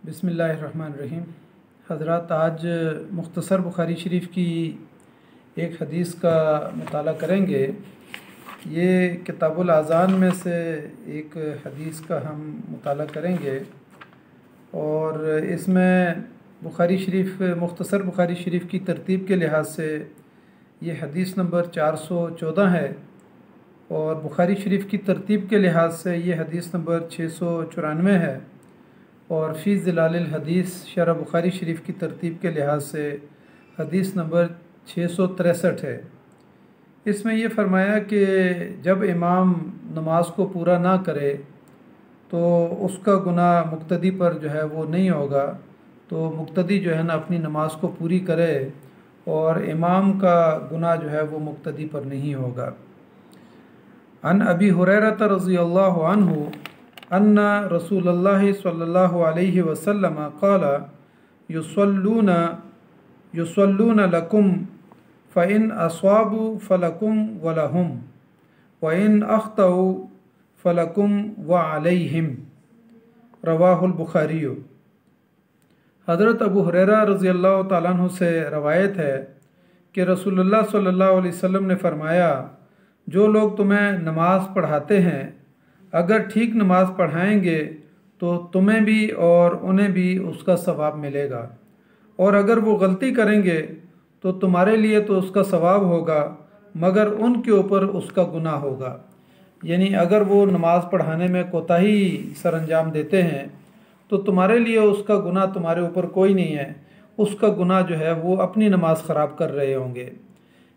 बिस्मिल्लाहिर्रहमानिर्रहीम। हज़रात, आज मुख्तसर बुखारी शरीफ की एक हदीस का मुताला करेंगे। ये किताबुल आज़ान में से एक हदीस का हम मुताला करेंगे और इसमें बुखारी शरीफ मुख्तसर बुखारी शरीफ की तरतीब के लिहाज से ये हदीस नंबर 414 है और बुखारी शरीफ की तरतीब के लिहाज से ये हदीस नंबर 694 है और फ़ी ज़िलालिल हदीस शरह बुखारी शरीफ की तरतीब के लिहाज से हदीस नंबर 663 है। इसमें यह फ़रमाया कि जब इमाम नमाज को पूरा ना करे तो उसका गुनाह मुक्तदी पर जो है वो नहीं होगा, तो मुक्तदी जो है ना अपनी नमाज को पूरी करे और इमाम का गुनाह जो है वो मुक्तदी पर नहीं होगा। अन अबी हुरैरत रज़ियल्लाहु अन्हु अन्ना रसूलुल्लाह सल्लल्लाहु अलैहि वसल्लम क़ाला युसल्लून लकुम फ़इन अस्वाबु फ़लकुम वलहुम वइन अख़्तउ फ़लकुम व अलैहिम। रवाहुल बुखारी। हज़रत अबू हुरैरा रज़ियल्लाहु ताला अन्हु से रवायत है कि रसूलुल्लाह सल्लल्लाहु अलैहि वसल्लम ने फ़रमाया, जो लोग तुम्हें नमाज़ पढ़ाते हैं अगर ठीक नमाज पढ़ाएंगे तो तुम्हें भी और उन्हें भी उसका सवाब मिलेगा, और अगर वो गलती करेंगे तो तुम्हारे लिए तो उसका सवाब होगा मगर उनके ऊपर उसका गुनाह होगा। यानी अगर वो नमाज पढ़ाने में कोताही सरअंजाम देते हैं तो तुम्हारे लिए उसका गुनाह तुम्हारे ऊपर कोई नहीं है, उसका गुनाह जो है वो अपनी नमाज ख़राब कर रहे होंगे।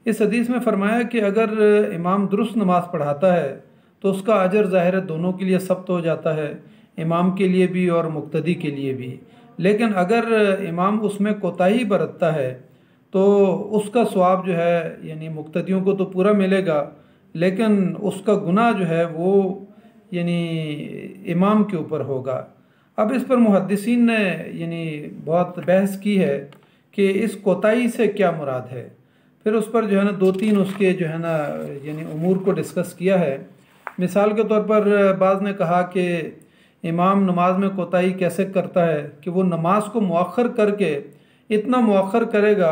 इस हदीस में फ़रमाया कि अगर इमाम दुरुस्त नमाज पढ़ाता है तो उसका अजर ज़ाहिर है दोनों के लिए सब्त हो जाता है, इमाम के लिए भी और मुक्तदी के लिए भी। लेकिन अगर इमाम उसमें कोताही बरतता है तो उसका सवाब जो है यानी मुक्तदियों को तो पूरा मिलेगा, लेकिन उसका गुनाह जो है वो यानी इमाम के ऊपर होगा। अब इस पर मुहद्दिसीन ने यानी बहुत बहस की है कि इस कोताही से क्या मुराद है। फिर उस पर जो है ना दो तीन उसके जो है ना यानी उमूर को डिस्कस किया है। मिसाल के तौर पर बाज़ ने कहा कि इमाम नमाज में कोताही कैसे करता है कि वो नमाज को मुअख्खर करके इतना मुअख्खर करेगा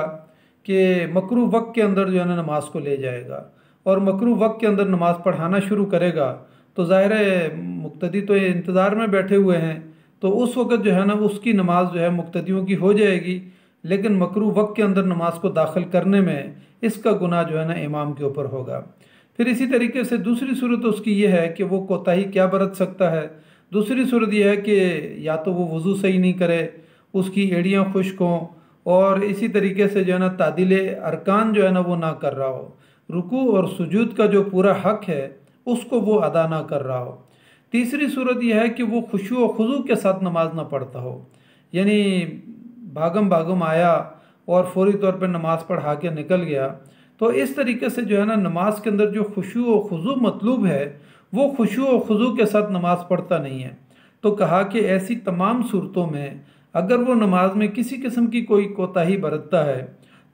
कि मकरूह वक्त के अंदर जो है ना नमाज को ले जाएगा और मकरूह वक्त के अंदर नमाज पढ़ाना शुरू करेगा। तो ज़ाहिर है मुक्तदी तो इंतज़ार में बैठे हुए हैं, तो उस वक़्त जो है ना उसकी नमाज जो है मुक्तदियों की हो जाएगी, लेकिन मकरूह वक्त के अंदर नमाज को दाखिल करने में इसका गुनाह जो है ना इमाम के ऊपर होगा। फिर इसी तरीके से दूसरी सूरत उसकी ये है कि वो कोताही क्या बरत सकता है। दूसरी सूरत यह है कि या तो वो वज़ू सही नहीं करे, उसकी एड़ियाँ खुश्क हों, और इसी तरीके से जो है ना तादिल अरकान जो है ना वो ना कर रहा हो, रुकू और सुजूद का जो पूरा हक़ है उसको वो अदा ना कर रहा हो। तीसरी सूरत यह है कि वो खुशू व खुजू के साथ नमाज ना पढ़ता हो, यानी भागम भागम आया और फौरी तौर पर नमाज पढ़ा के निकल गया। तो इस तरीके से जो है ना नमाज के अंदर जो खुशू व खुजू मतलूब है वो खुशू व खुजू के साथ नमाज पढ़ता नहीं है। तो कहा कि ऐसी तमाम सूरतों में अगर वो नमाज में किसी किस्म की कोई कोताही बरतता है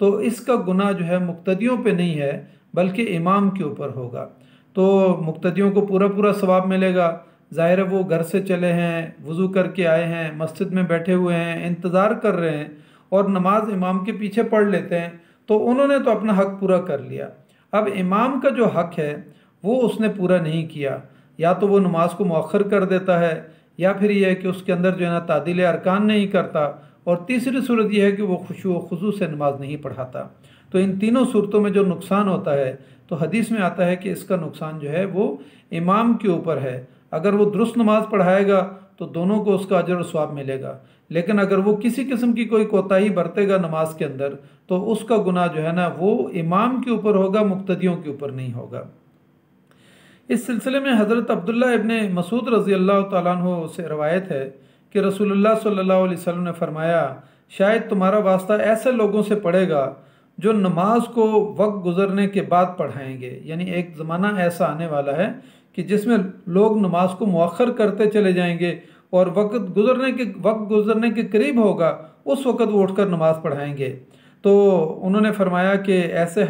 तो इसका गुनाह जो है मुक्तदियों पे नहीं है बल्कि इमाम के ऊपर होगा। तो मुक्तदियों को पूरा पूरा सवाब मिलेगा। ज़ाहिर है वो घर से चले हैं, वज़ू करके आए हैं, मस्जिद में बैठे हुए हैं, इंतज़ार कर रहे हैं और नमाज इमाम के पीछे पढ़ लेते हैं, तो उन्होंने तो अपना हक़ पूरा कर लिया। अब इमाम का जो हक़ है वो उसने पूरा नहीं किया, या तो वो नमाज को मुअख्खर कर देता है या फिर यह है कि उसके अंदर जो है ना तादिल अरकान नहीं करता, और तीसरी सूरत यह है कि वो खुशू व खुजू से नमाज नहीं पढ़ाता। तो इन तीनों सूरतों में जो नुकसान होता है तो हदीस में आता है कि इसका नुकसान जो है वो इमाम के ऊपर है। अगर वो दुरुस्त नमाज पढ़ाएगा तो दोनों को उसका अजर और सवाब मिलेगा, लेकिन अगर वो किसी किस्म की कोई कोताही बरतेगा नमाज के अंदर तो उसका गुनाह जो है ना वो इमाम के ऊपर होगा, मुक्तदियों के ऊपर नहीं होगा। इस सिलसिले में हज़रत अब्दुल्ला इब्ने मसूद रज़ियल्लाहु ताला अन्हु से रवायत है कि रसूलुल्लाह सल्लल्लाहु अलैहि वसल्लम ने फरमाया, शायद तुम्हारा वास्ता ऐसे लोगों से पड़ेगा जो नमाज को वक्त गुजरने के बाद पढ़ाएंगे। यानी एक ज़माना ऐसा आने वाला है कि जिसमें लोग नमाज को मुअख्खर करते चले जाएंगे और वक्त गुजरने के करीब होगा उस वक़्त वो उठकर नमाज पढ़ाएंगे। तो उन्होंने फरमाया कि ऐसे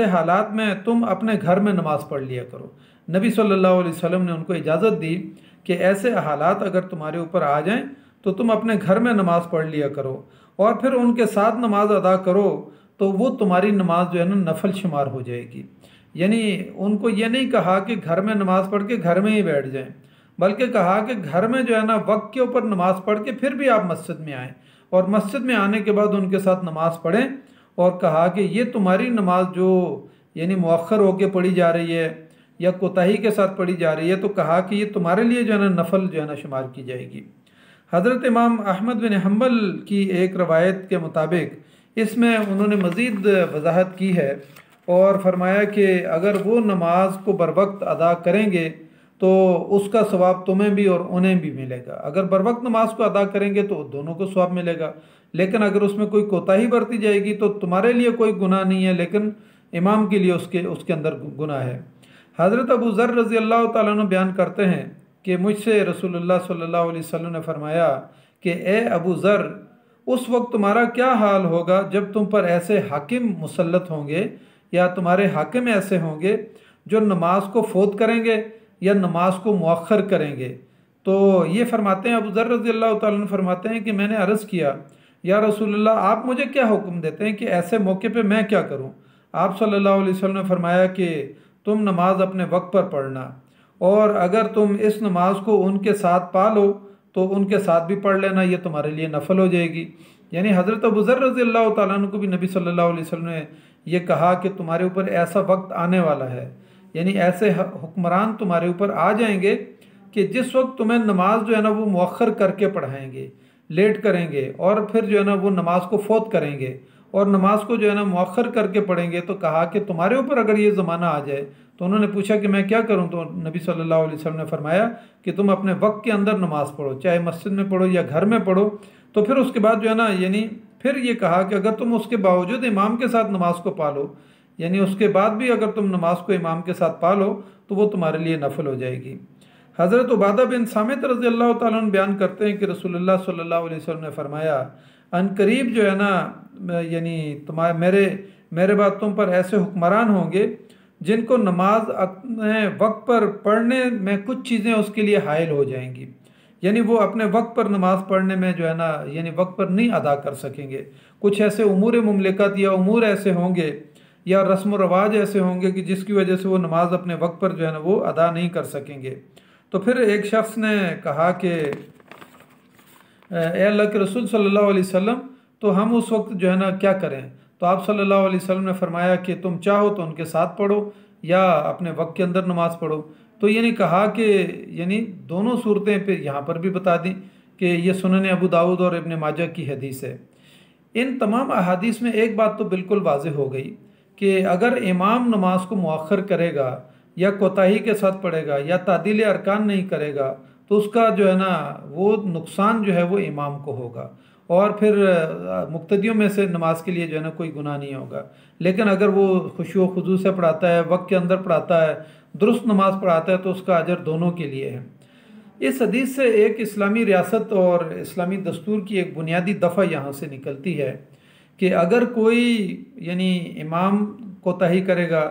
हालात में तुम अपने घर में नमाज पढ़ लिया करो। नबी सल्लल्लाहु अलैहि वसल्लम ने उनको इजाज़त दी कि ऐसे हालात अगर तुम्हारे ऊपर आ जाएं तो तुम अपने घर में नमाज पढ़ लिया करो और फिर उनके साथ नमाज अदा करो, तो वो तुम्हारी नमाज जो है ना नफल शुमार हो जाएगी। यानी उनको ये नहीं कहा कि घर में नमाज पढ़ के घर में ही बैठ जाएं, बल्कि कहा कि घर में जो है ना वक्त के ऊपर नमाज पढ़ के फिर भी आप मस्जिद में आएँ और मस्जिद में आने के बाद उनके साथ नमाज पढ़ें। और कहा कि ये तुम्हारी नमाज जो यानी मुअख्खर होके पढ़ी जा रही है या कोताही के साथ पढ़ी जा रही है, तो कहा कि ये तुम्हारे लिए जो है ना नफल जो है ना शुमार की जाएगी। हज़रत इमाम अहमद बिन हम्बल की एक रवायत के मुताबिक इसमें उन्होंने मज़ीद वजाहत की है और फरमाया कि अगर वो नमाज को बर वक्त अदा करेंगे तो उसका सवाब तुम्हें भी और उन्हें भी मिलेगा। अगर बर वक्त नमाज को अदा करेंगे तो दोनों को सवाब मिलेगा, लेकिन अगर उसमें कोई कोताही बरती जाएगी तो तुम्हारे लिए कोई गुनाह नहीं है, लेकिन इमाम के लिए उसके अंदर गुनाह है। हज़रत अबू ज़र रज़ी अल्लाह ताला अन्हु बयान करते हैं कि मुझसे रसूलुल्लाह सल्लल्लाहु अलैहि वसल्लम ने फरमाया कि ए अबू ज़र, उस वक्त तुम्हारा क्या हाल होगा जब तुम पर ऐसे हाकिम मुसल्लत होंगे या तुम्हारे हाकिम ऐसे होंगे जो नमाज को फ़ौत करेंगे या नमाज को मुअख्खर करेंगे। तो ये फरमाते हैं, अबू ज़र रज़ी अल्लाह ताला अन्हु फरमाते हैं कि मैंने अर्ज़ किया, या रसूलुल्लाह आप मुझे क्या हुक्म देते हैं कि ऐसे मौके पे मैं क्या करूं? आप सल्लल्लाहु अलैहि वसल्लम ने फरमाया कि तुम नमाज अपने वक्त पर पढ़ना, और अगर तुम इस नमाज को उनके साथ पा लो तो उनके साथ भी पढ़ लेना, ये तुम्हारे लिए नफल हो जाएगी। यानी हज़रत अबू ज़र रज़ी अल्लाह ताला अन्हु को भी नबी सल्लल्लाहु अलैहि वसल्लम ने ये कहा कि तुम्हारे ऊपर ऐसा वक्त आने वाला है, यानी ऐसे हुक्मरान तुम्हारे ऊपर आ जाएंगे कि जिस वक्त तुम्हें नमाज जो है ना वो मुअख्खर करके पढ़ाएंगे, लेट करेंगे, और फिर जो है ना वो नमाज को फ़ौत करेंगे और नमाज को जो है ना मुअख्खर करके पढ़ेंगे। तो कहा कि तुम्हारे ऊपर अगर ये ज़माना आ जाए, तो उन्होंने पूछा कि मैं क्या करूं? तो नबी सल्लल्लाहु अलैहि वसल्लम ने फरमाया कि तुम अपने वक्त के अंदर नमाज पढ़ो, चाहे मस्जिद में पढ़ो या घर में पढ़ो। तो फिर उसके बाद जो है ना, यानी फिर ये कहा कि अगर तुम उसके बावजूद इमाम के साथ नमाज को पा लो, यानी उसके बाद भी अगर तुम नमाज को इमाम के साथ पा लो तो वो तुम्हारे लिए नफल हो जाएगी। हज़रत उबादा बिन सामित रज़ी अल्लाह ताला अन्हु बयान करते हैं कि रसूलुल्लाह सल्लल्लाहु अलैहि वसल्लम ने फरमाया, अनकरीब जो है ना, यानी तुम्हारे मेरे बाद तुम पर ऐसे हुक्मरान होंगे जिनको नमाज अपने वक्त पर पढ़ने में कुछ चीज़ें उसके लिए हायल हो जाएंगी, यानी वो अपने वक्त पर नमाज पढ़ने में जो है ना, यानी वक्त पर नहीं अदा कर सकेंगे। कुछ ऐसे उमूर मुमलिकत या उमूर ऐसे होंगे या रस्म व रवाज ऐसे होंगे कि जिसकी वजह से वो नमाज अपने वक्त पर जो है ना वो अदा नहीं कर सकेंगे। तो फिर एक शख्स ने कहा कि ए अल्लाह के रसूल सल्लल्लाहु अलैहि वसल्लम, तो हम उस वक्त जो है ना क्या करें? तो आप सल्लल्लाहु अलैहि वसल्लम ने फरमाया कि तुम चाहो तो उनके साथ पढ़ो या अपने वक्त के अंदर नमाज पढ़ो। तो यानी कहा कि यानी दोनों सूरतें पे यहाँ पर भी बता दी कि ये सुनन अबू दाऊद और इब्न माजा की हदीस है। इन तमाम अहादीस में एक बात तो बिल्कुल वाज़ेह हो गई कि अगर इमाम नमाज को मुअख्खर करेगा या कोताही के साथ पढ़ेगा या तादील अरकान नहीं करेगा, तो उसका जो है ना वो नुकसान जो है वो इमाम को होगा, और फिर मुक्तदियों में से नमाज के लिए जो है ना कोई गुनाह नहीं होगा। लेकिन अगर वो खुशू खुजू से पढ़ाता है, वक्त के अंदर पढ़ाता है, दुरुस्त नमाज पढ़ाता है, तो उसका अजर दोनों के लिए है। इस हदीस से एक इस्लामी रियासत और इस्लामी दस्तूर की एक बुनियादी दफ़ा यहाँ से निकलती है कि अगर कोई यानी इमाम कोताही करेगा,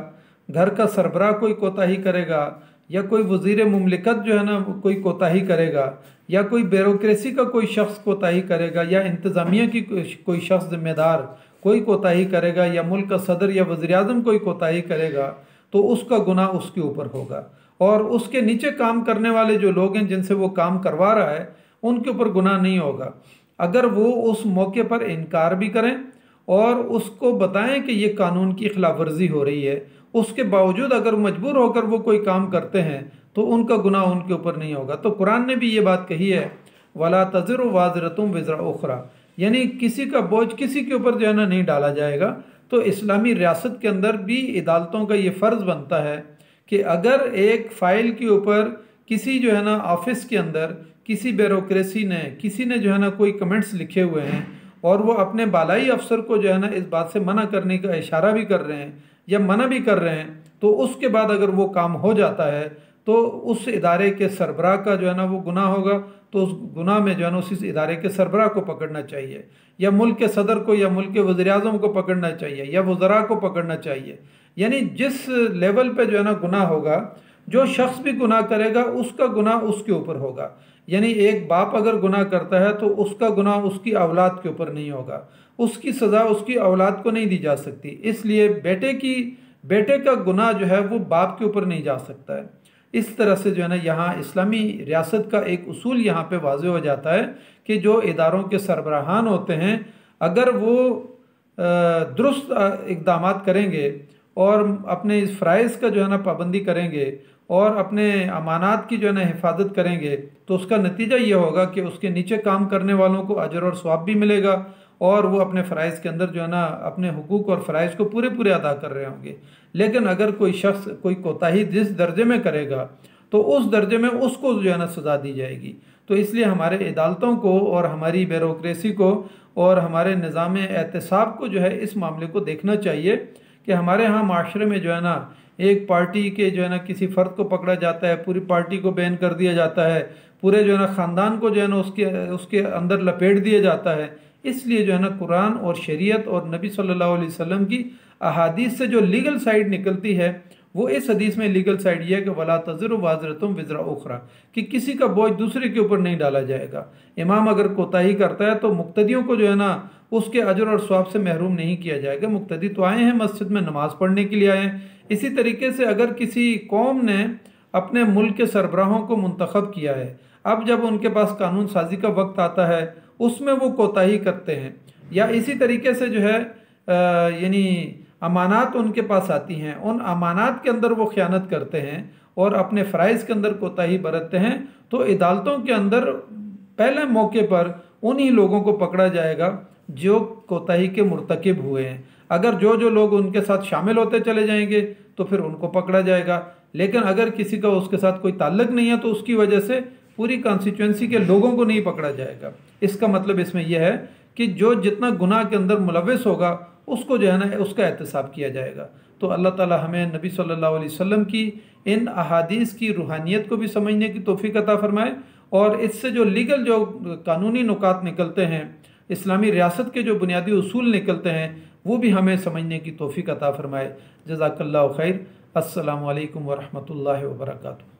घर का सरबराह कोई कोताही करेगा, या कोई वज़ीर मुमलिकत जो है ना कोई कोताही करेगा, या कोई ब्यूरोक्रेसी का कोई शख्स कोताही करेगा, या इंतज़ामिया की कोई शख्स ज़िम्मेदार कोई कोताही करेगा, या मुल्क का सदर या वज़ीर-ए-आज़म कोई कोताही करेगा, तो उसका गुनाह उसके ऊपर होगा, और उसके नीचे काम करने वाले जो लोग हैं जिनसे वो काम करवा रहा है उनके ऊपर गुनाह नहीं होगा। अगर वो उस मौके पर इनकार भी करें और उसको बताएं कि ये कानून की खिलाफ वर्जी हो रही है, उसके बावजूद अगर मजबूर होकर वो कोई काम करते हैं तो उनका गुनाह उनके ऊपर नहीं होगा। तो कुरान ने भी ये बात कही है, वला तज़िरु वाज़िरतुम विज़रा उख़रा, यानी किसी का बोझ किसी के ऊपर जो है ना नहीं डाला जाएगा। तो इस्लामी रियासत के अंदर भी अदालतों का ये फ़र्ज़ बनता है कि अगर एक फ़ाइल के ऊपर किसी जो है ना ऑफिस के अंदर किसी ब्यूरोक्रेसी ने किसी ने जो है ना कोई कमेंट्स लिखे हुए हैं और वो अपने बालाई अफसर को जो है ना इस बात से मना करने का इशारा भी कर रहे हैं या मना भी कर रहे हैं, तो उसके बाद अगर वो काम हो जाता है तो उस इदारे के सरबराह का जो है ना वो गुनाह होगा। तो उस गुनाह में जो है ना उस इदारे के सरबराह को पकड़ना चाहिए, या मुल्क के सदर को या मुल्क के वज़ीर-ए-आज़म को पकड़ना चाहिए, या वज़रा को पकड़ना चाहिए। यानी जिस लेवल पे जो है ना गुनाह होगा जो शख्स भी गुनाह करेगा उसका गुनाह उसके ऊपर होगा। यानी एक बाप अगर गुनाह करता है तो उसका गुनाह उसकी औलाद के ऊपर नहीं होगा, उसकी सज़ा उसकी औलाद को नहीं दी जा सकती। इसलिए बेटे का गुनाह जो है वो बाप के ऊपर नहीं जा सकता है। इस तरह से जो है ना यहाँ इस्लामी रियासत का एक उसूल यहाँ पे वाज़ेह हो जाता है कि जो इदारों के सरबराहान होते हैं अगर वो दुरुस्त इक़दाम करेंगे और अपने इस फ़राइज़ का जो है ना पाबंदी करेंगे और अपने अमानात की जो है ना हिफाजत करेंगे तो उसका नतीजा ये होगा कि उसके नीचे काम करने वालों को अजर और सवाब भी मिलेगा और वो अपने फ़राइज़ के अंदर जो है ना अपने हुकूक और फ़राइज़ को पूरे पूरे अदा कर रहे होंगे। लेकिन अगर कोई शख्स कोई कोताही जिस दर्जे में करेगा तो उस दर्जे में उसको जो है ना सज़ा दी जाएगी। तो इसलिए हमारे अदालतों को और हमारी ब्यूरोक्रेसी को और हमारे निज़ाम एहतसाब को जो है इस मामले को देखना चाहिए कि हमारे यहाँ माशरे में जो है ना एक पार्टी के जो है ना किसी फ़र्द को पकड़ा जाता है, पूरी पार्टी को बैन कर दिया जाता है, पूरे जो है ना ख़ानदान को जो है ना उसके अंदर लपेट दिया जाता है। इसलिए जो है ना कुरान और शरीयत और नबी सल्लल्लाहु अलैहि वसल्लम की अहादीस से जो लीगल साइड निकलती है वो इस हदीस में लीगल साइड ये है कि वला तज़िरु वाज़िरतुम विज़रा उख़रा, कि किसी का बोझ दूसरे के ऊपर नहीं डाला जाएगा। इमाम अगर कोताही करता है तो मुक्तदियों को जो है ना उसके अजर और सवाब से महरूम नहीं किया जाएगा। मुक्तदी तो आए हैं मस्जिद में नमाज पढ़ने के लिए आए हैं। इसी तरीके से अगर किसी कौम ने अपने मुल्क के सरबराहों को मुंतखब किया है, अब जब उनके पास कानून साजी का वक्त आता है उसमें वो कोताही करते हैं, या इसी तरीके से जो है यानी अमानात उनके पास आती हैं, उन अमानात के अंदर वो ख़यानत करते हैं और अपने फ़राइज़ के अंदर कोताही बरतते हैं, तो अदालतों के अंदर पहले मौके पर उन्हीं लोगों को पकड़ा जाएगा जो कोताही के मुर्तकिब हुए हैं। अगर जो लोग उनके साथ शामिल होते चले जाएंगे तो फिर उनको पकड़ा जाएगा, लेकिन अगर किसी का उसके साथ कोई ताल्लुक नहीं है तो उसकी वजह से पूरी कॉन्स्टिट्यूंसी के लोगों को नहीं पकड़ा जाएगा। इसका मतलब इसमें यह है कि जो जितना गुनाह के अंदर मुलव्वस होगा उसको जो है ना उसका एहतसाब किया जाएगा। तो अल्लाह ताला हमें नबी सल्लल्लाहु अलैहि वसल्लम की इन अहादीस की रूहानियत को भी समझने की तौफीक अता फरमाए और इससे जो लीगल जो कानूनी नुकात निकलते हैं, इस्लामी रियासत के जो बुनियादी उसूल निकलते हैं वो भी हमें समझने की तौफीक अता फरमाए। जज़ाकल्लाहु खैर। अस्सलामु अलैकुम व रहमतुल्लाहि व बरकातुहू।